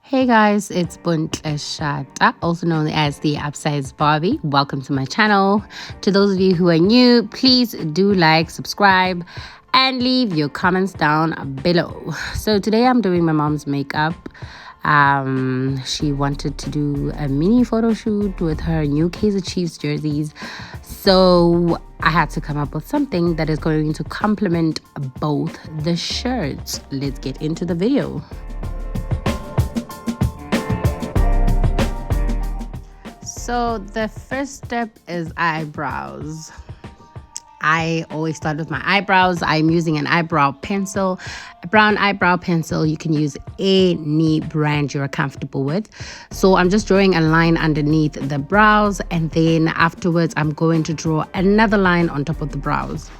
Hey guys, it's Shata, also known as the Upsize Barbie. Welcome to my channel. To those of you who are new, please do like, subscribe, and leave your comments down below. So today I'm doing my mom's makeup. She wanted to do a mini photo shoot with her new Kaiser Chiefs jerseys. So I had to come up with something that is going to complement both the shirts. Let's get into the video. So the first step is eyebrows. I always start with my eyebrows. I'm using an eyebrow pencil, a brown eyebrow pencil. You can use any brand you're comfortable with. So I'm just drawing a line underneath the brows, and then afterwards I'm going to draw another line on top of the brows.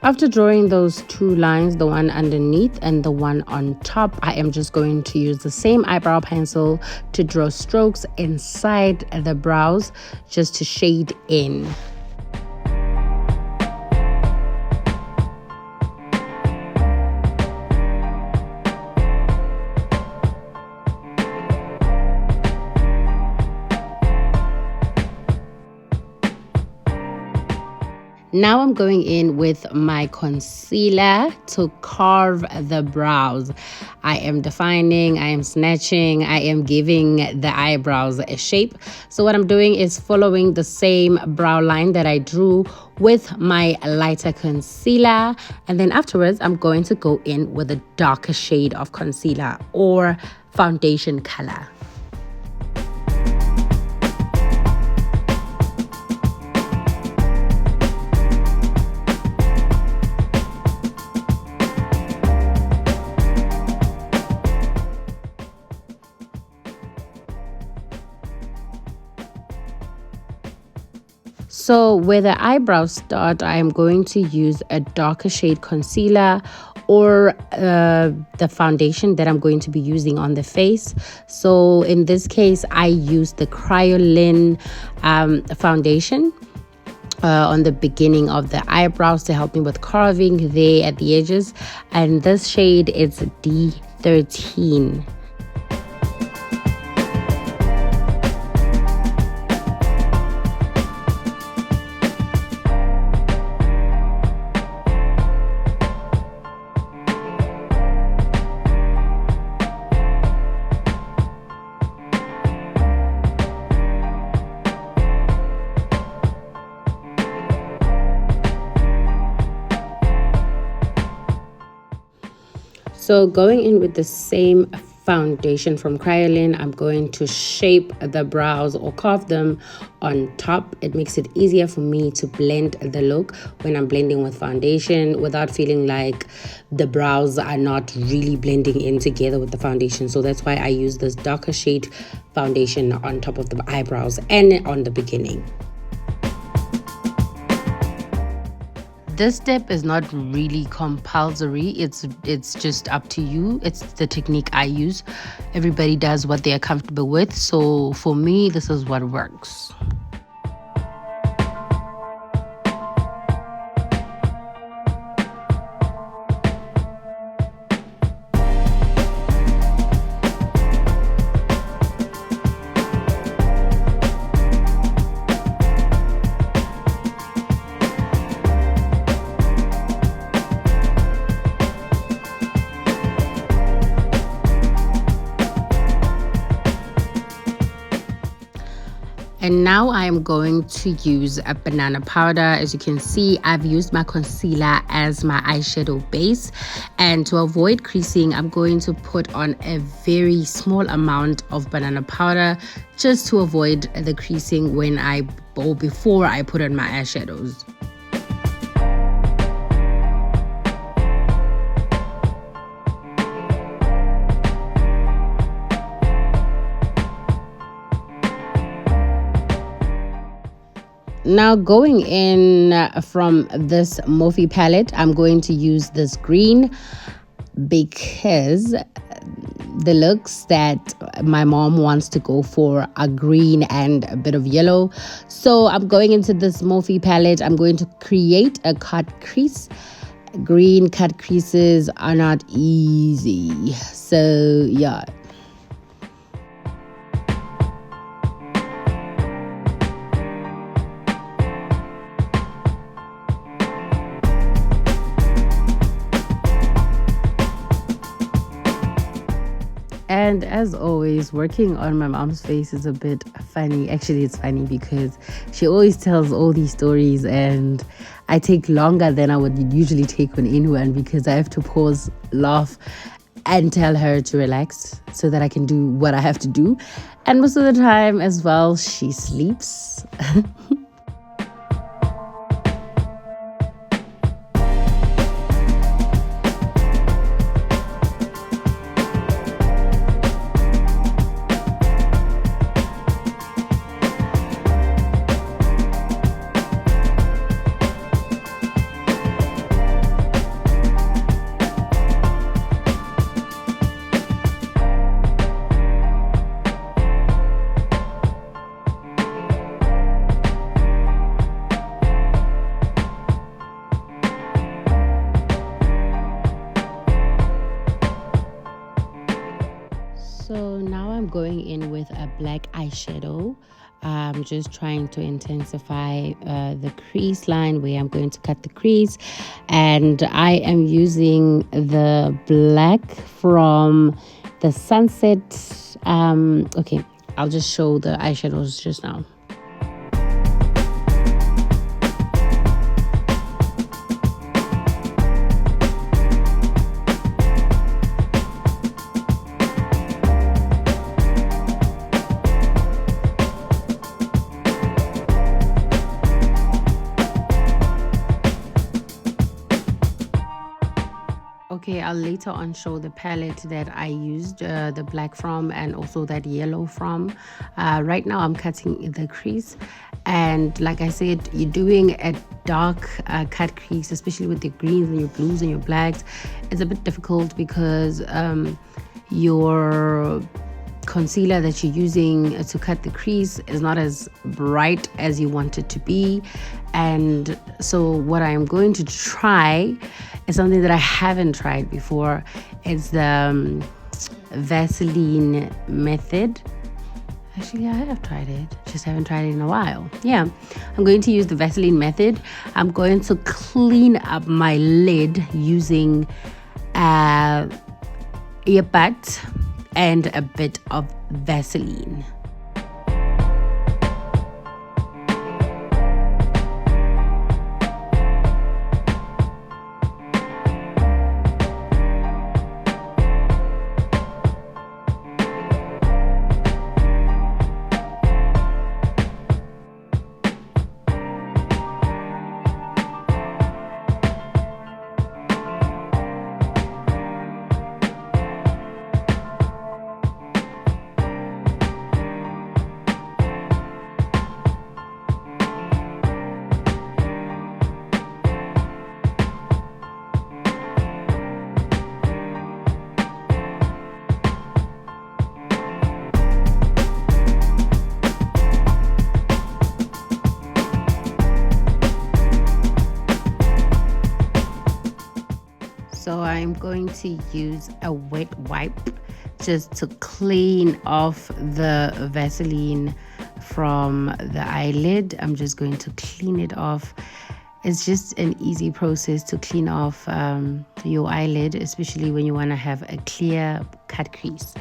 After drawing those two lines, the one underneath and the one on top, I am just going to use the same eyebrow pencil to draw strokes inside the brows just to shade in. Now I'm going in with my concealer to carve the brows. I am defining, I am snatching, I am giving the eyebrows a shape. So what I'm doing is following the same brow line that I drew with my lighter concealer. And then afterwards, I'm going to go in with a darker shade of concealer or foundation color. So where the eyebrows start, I am going to use a darker shade concealer or the foundation that I'm going to be using on the face. So in this case, I use the Cryolyn foundation on the beginning of the eyebrows to help me with carving there at the edges. And this shade is D13. So going in with the same foundation from Cryolyn, I'm going to shape the brows or carve them on top. It makes it easier for me to blend the look when I'm blending with foundation without feeling like the brows are not really blending in together with the foundation. So that's why I use this darker shade foundation on top of the eyebrows and on the beginning. This step is not really compulsory. It's just up to you. It's the technique I use. Everybody does what they are comfortable with. So for me, this is what works. And now I'm going to use a banana powder. As you can see, I've used my concealer as my eyeshadow base. And to avoid creasing, I'm going to put on a very small amount of banana powder just to avoid the creasing before I put on my eyeshadows. Now going in from this Morphe palette, I'm going to use this green because the looks that my mom wants to go for are green and a bit of yellow. So I'm going into this Morphe palette. I'm going to create a cut crease. Green cut creases are not easy. So yeah. And as always, working on my mom's face is a bit funny. Actually, it's funny because she always tells all these stories and I take longer than I would usually take on anyone because I have to pause, laugh, and tell her to relax so that I can do what I have to do. And most of the time as well, she sleeps. So now I'm going in with a black eyeshadow. I'm just trying to intensify the crease line where I'm going to cut the crease. And I am using the black from the Sunset. Okay, I'll just show the eyeshadows just now. Okay, I'll later on show the palette that I used the black from and also that yellow from. Right now I'm cutting the crease, and like I said, you're doing a dark cut crease, especially with your greens and your blues and your blacks. It's a bit difficult because your concealer that you're using to cut the crease is not as bright as you want it to be. And so what I'm going to try is something that I haven't tried before. It's the Vaseline method. Actually, I have tried it, just haven't tried it in a while. Yeah, I'm going to use the Vaseline method. I'm going to clean up my lid using earbud and a bit of Vaseline. So I'm going to use a wet wipe just to clean off the Vaseline from the eyelid. I'm just going to clean it off. It's just an easy process to clean off your eyelid, especially when you want to have a clear cut crease.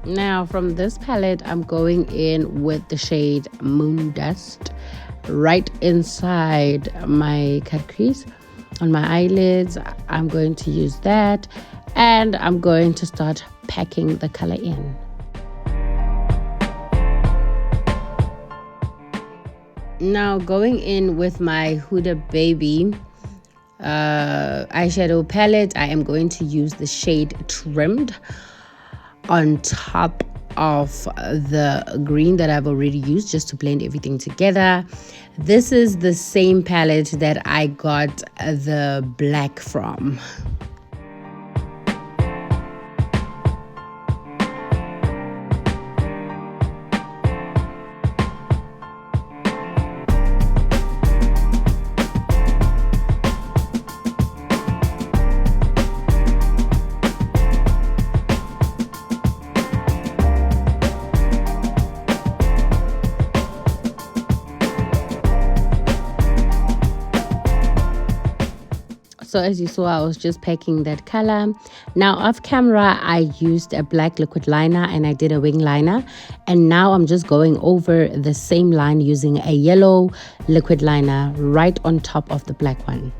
Now from this palette, I'm going in with the shade Moon Dust right inside my cut crease on my eyelids. I'm going to use that, and I'm going to start packing the color in. Now going in with my Huda Baby eyeshadow palette, I am going to use the shade Trimmed. on top of the green that I've already used just to blend everything together. This is the same palette that I got the black from. So as you saw, I was just packing that color. Now off camera, I used a black liquid liner and I did a wing liner. And now I'm just going over the same line using a yellow liquid liner right on top of the black one.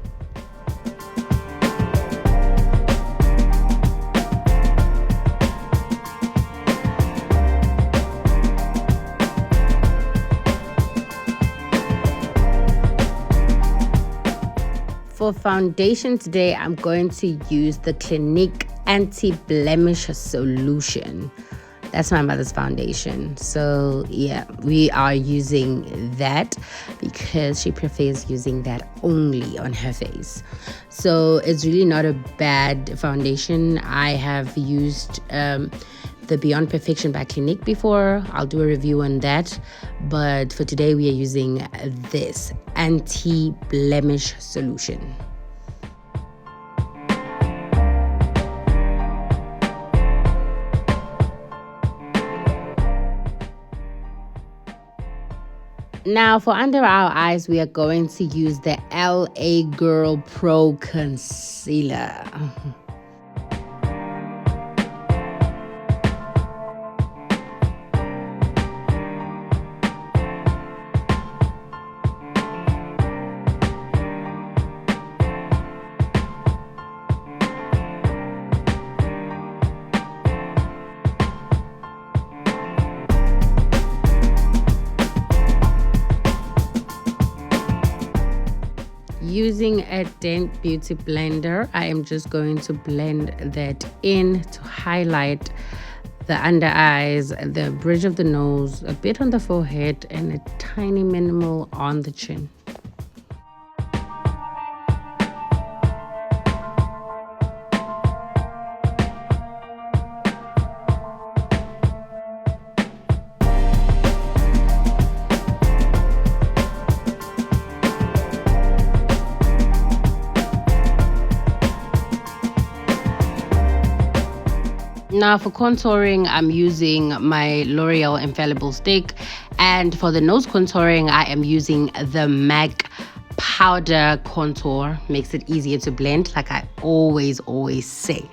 For foundation today, I'm going to use the Clinique Anti-Blemish Solution. That's my mother's foundation. So yeah, we are using that because she prefers using that only on her face. So it's really not a bad foundation. I have used the Beyond Perfection by Clinique before. I'll do a review on that. But for today, we are using this anti-blemish solution. Now for under our eyes, we are going to use the LA Girl Pro Concealer. Using a Dent Beauty blender, I am just going to blend that in to highlight the under eyes, the bridge of the nose, a bit on the forehead, and a tiny minimal on the chin. Now for contouring, I'm using my L'Oreal Infallible Stick, and for the nose contouring, I am using the MAC Powder Contour. Makes it easier to blend, like I always say.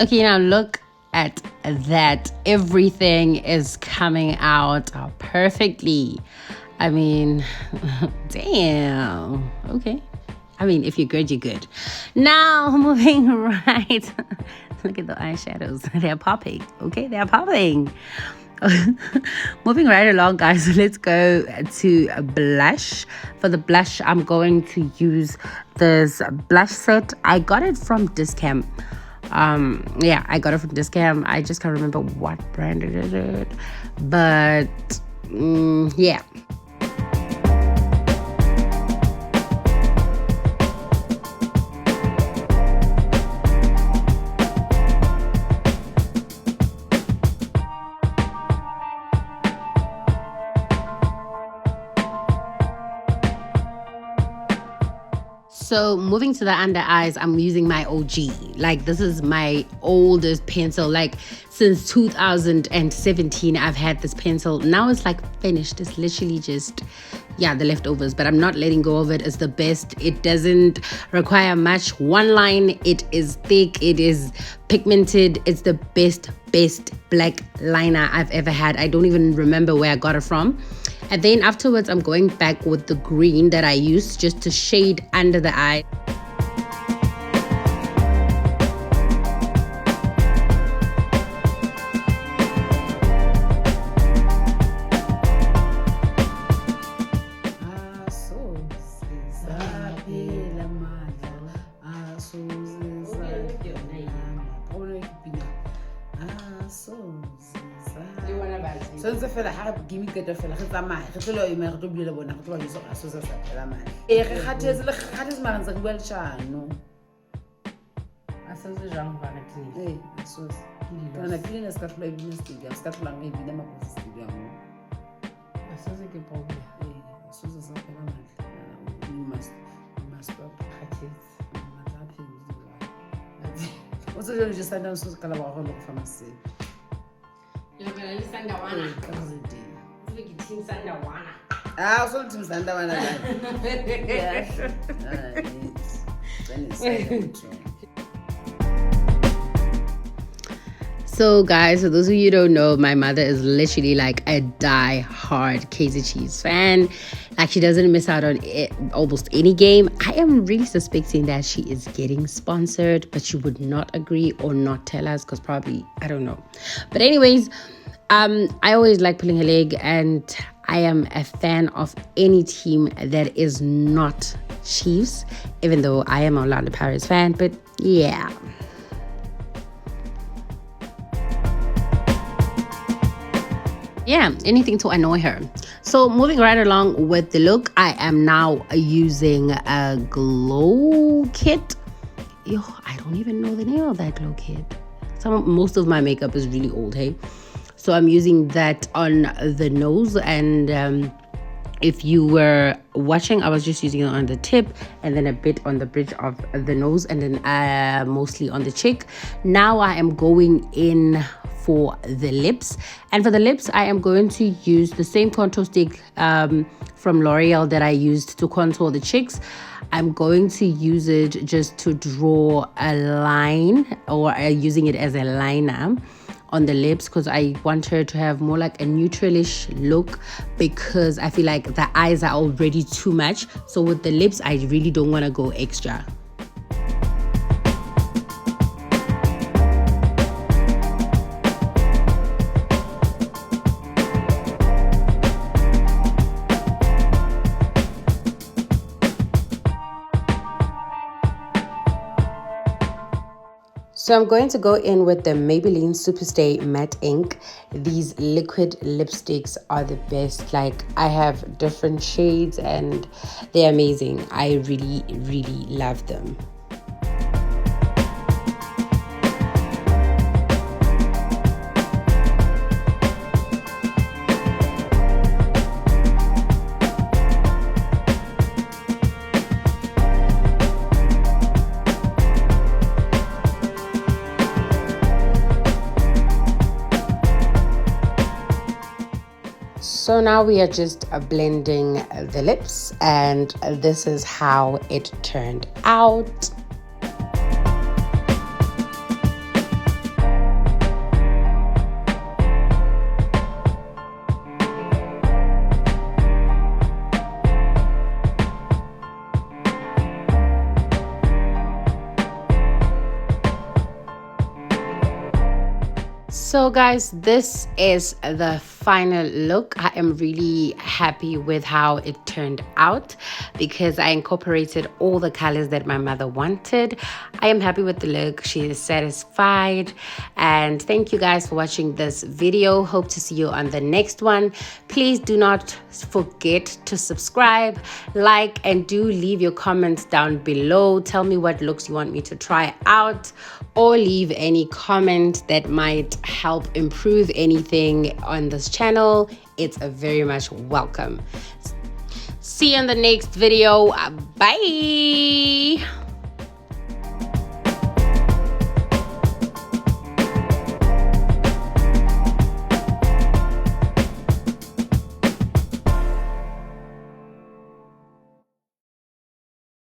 Okay, now look at that. Everything is coming out perfectly. I mean, damn. Okay. I mean, if you're good, you're good. Now, moving right. Look at the eyeshadows. They're popping. Okay, they're popping. Moving right along, guys. Let's go to blush. For the blush, I'm going to use this blush set. I got it from Discam. Yeah, I got it from Discam. I just can't remember what brand it is. But, yeah. So moving to the under eyes, I'm using my OG. Like, this is my oldest pencil. Like, since 2017, I've had this pencil. Now it's like finished. It's literally just, yeah, the leftovers. But I'm not letting go of it. It's the best. It doesn't require much. One line. It is thick. It is pigmented. It's the best black liner I've ever had. I don't even remember where I got it from. And then afterwards, I'm going back with the green that I used just to shade under the eye. Since I feel like give me get a fella, it's a man. It's a lawyer, it's a blue one, it's a lawyer, it's a man. It's man, it's a well child, no. I saw the young vanity. It's so. When I clean a scat like business studio, scat like maybe them up with studio. I saw the good problem. So it's a man. You must stop. What's the reason you stand down so Calabar look for myself? You're going to send a one. Ah, so to send a one. So guys, for those of you who don't know, my mother is literally like a die-hard Kaiser Chiefs fan. Like, she doesn't miss out on almost any game. I am really suspecting that she is getting sponsored, but she would not agree or not tell us because probably, I don't know. But anyways, I always like pulling her leg, and I am a fan of any team that is not Chiefs, even though I am a Orlando Pirates fan. But yeah. Yeah, anything to annoy her. So moving right along with the look, I am now using a glow kit. Yo, I don't even know the name of that glow kit. Most of my makeup is really old, hey? So I'm using that on the nose, and if you were watching, I was just using it on the tip and then a bit on the bridge of the nose, and then mostly on the cheek. Now I am going in for the lips, and for the lips I am going to use the same contour stick from L'Oreal that I used to contour the cheeks. I'm going to use it just to draw a line, or using it as a liner on the lips, because I want her to have more like a neutralish look, because I feel like the eyes are already too much. So with the lips, I really don't want to go extra. So I'm going to go in with the Maybelline Superstay Matte Ink. These liquid lipsticks are the best. Like, I have different shades and they're amazing. I really, really love them. So now we are just blending the lips, and this is how it turned out. So guys, this is the final look. I am really happy with how it turned out because I incorporated all the colors that my mother wanted. I am happy with the look. She is satisfied. And thank you guys for watching this video. Hope to see you on the next one. Please do not forget to subscribe, like, and do leave your comments down below. Tell me what looks you want me to try out, or leave any comment that might help improve anything on this channel. It's a very much welcome. See you in the next video. Bye.